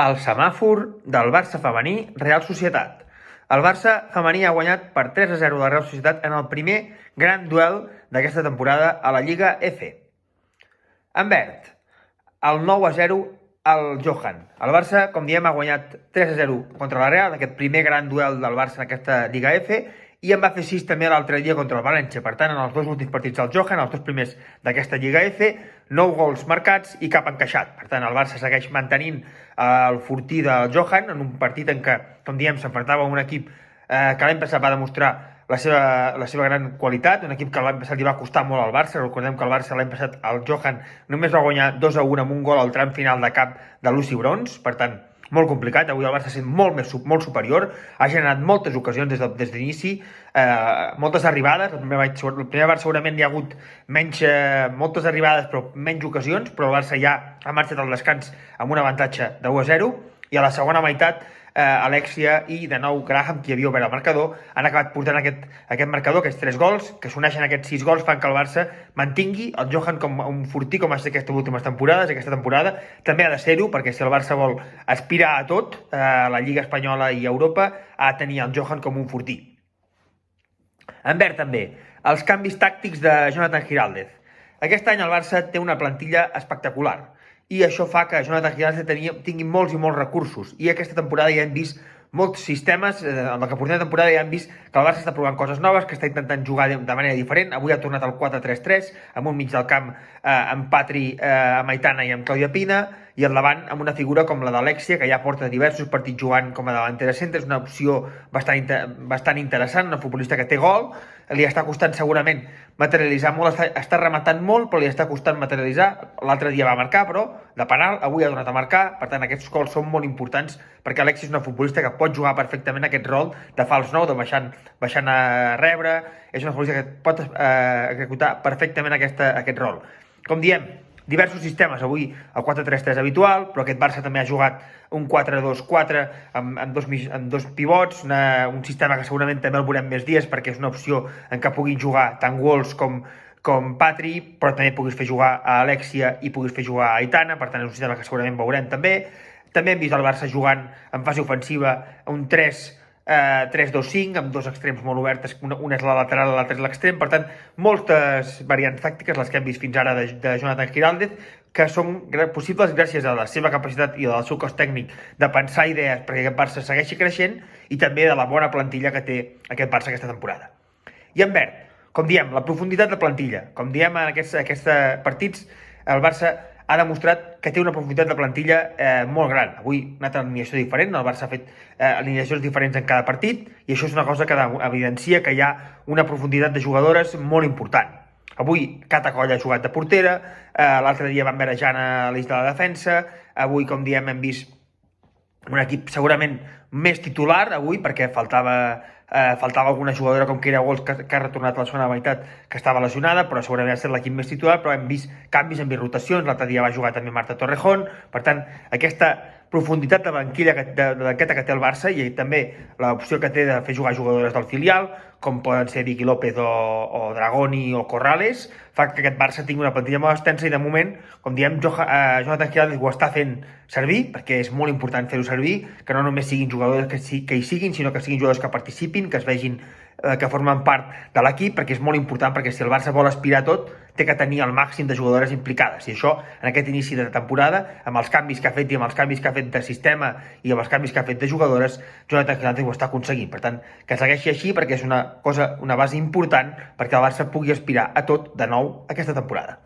el semàfor del Barça femení Real Societat. El Barça femení ha guanyat per 3-0 la Real Societat en el primer gran duel d'aquesta temporada a la Lliga F. En verd, el 9-0 al Johan. El Barça, com diem, ha guanyat 3-0 contra la Real, aquest primer gran duel del Barça en aquesta Lliga F, i en va fer 6 també l'altre dia contra el València. Per tant, en els dos últims partits del Johan, els dos primers d'aquesta Lliga F, 9 gols marcats i cap encaixat. Per tant, el Barça segueix mantenint el fortí del Johan en un partit en què, com diem, s'enfrontava a un equip que l'any passat va demostrar la seva gran qualitat, un equip que l'any passat li va costar molt al Barça. Recordem que el Barça l'any passat, el Johan, només va guanyar 2-1 amb un gol al tram final de cap de Lucy Bronze. Per tant, molt complicat. Avui el Barça sent molt superior, ha generat moltes ocasions des d'inici, moltes arribades. El primer part segurament hi ha hagut moltes arribades però menys ocasions, però el Barça ja ha marxat al descans amb un avantatge de 1-0, i a la segona meitat Alexia i de nou Graham, qui havia obert el marcador, han acabat portant aquest marcador, aquests 3 gols, que s'uneixen aquests 6 gols, fan que el Barça mantingui el Johan com un fortí, com ha estat aquestes últimes temporades. Aquesta temporada també ha de ser-ho, perquè si el Barça vol aspirar a tot, a la Lliga Espanyola i a Europa, ha de tenir el Johan com un fortí. En verd també, els canvis tàctics de Jonathan Giraldez. Aquest any el Barça té una plantilla espectacular, i això fa que Jonathan Giraldez tingui molts i molts recursos, i aquesta temporada ja hem vist molts sistemes. En la que portem de temporada ja hem vist que el Barça està provant coses noves, que està intentant jugar de manera diferent. Avui ha tornat al 4-3-3, amb un mig del camp amb Patri, amb Aitana i amb Clàudia Pina, i al davant amb una figura com la d'Alexia, que ja porta diversos partits jugant com a davantera centre. És una opció bastant interessant, una futbolista que té gol. Li està costant segurament materialitzar molt, està rematant molt, però li està costant materialitzar. L'altre dia va marcar, però de penal, avui ha donat a marcar. Per tant, aquests gols són molt importants, perquè Alexia és una futbolista que pot jugar perfectament aquest rol de fals 9, de baixant a rebre. És una futbolista que pot executar perfectament aquest rol. Com diem, diversos sistemes. Avui el 4-3-3 habitual, però aquest Barça també ha jugat un 4-2-4 amb dos pivots, un sistema que segurament també el veurem més dies, perquè és una opció en què puguin jugar tant Wolves com Patri, però també puguis fer jugar a Alexia i puguis fer jugar a Aitana. Per tant, és un sistema que segurament veurem també. També hem vist el Barça jugant en fase ofensiva un 3-2-5, amb dos extrems molt obertes, una és la lateral, l'altra és l'extrem. Per tant, moltes variants tàctiques les que hem vist fins ara de Jonathan Giraldez, que són possibles gràcies a la seva capacitat i al seu cos tècnic de pensar idees perquè aquest Barça segueixi creixent, i també de la bona plantilla que té aquest Barça aquesta temporada. I en verd, com diem, la profunditat de plantilla. Com diem, en aquests partits el Barça ha demostrat que té una profunditat de plantilla molt gran. Avui una altra alineació diferent, el Barça ha fet alineacions diferents en cada partit, i això és una cosa que evidencia que hi ha una profunditat de jugadores molt important. Avui Cata Coll ha jugat de portera, l'altre dia vam veure Jana a l'eix de la defensa. Avui, com diem, hem vist un equip segurament més titular avui, perquè faltava alguna jugadora com Keira Walsh, que ha retornat a la segona meitat, que estava lesionada, però segurament ha estat l'equip més titular. Però hem vist canvis, hem vist rotacions. L'altre dia va jugar també Marta Torrejón. Per tant, aquesta profunditat de banquilla de banqueta que té el Barça, i també l'opció que té de fer jugar jugadores del filial, com poden ser Vicky López o Dragoni o Corrales, fa que aquest Barça tingui una plantilla molt extensa. I de moment, com diem, Jonathan Giraldez ho està fent servir, perquè és molt important fer-ho servir, que no només siguin jugadors que hi siguin, sinó que siguin jugadors que participin, que es vegin que formen part de l'equip, perquè és molt important, perquè si el Barça vol aspirar a tot, té que tenir el màxim de jugadores implicades. I això, en aquest inici de temporada, amb els canvis que ha fet i amb els canvis que ha fet de sistema i amb els canvis que ha fet de jugadores, Jonathan Giraldez ho està aconseguint. Per tant, que segueixi així, perquè és una base important perquè el Barça pugui aspirar a tot de nou aquesta temporada.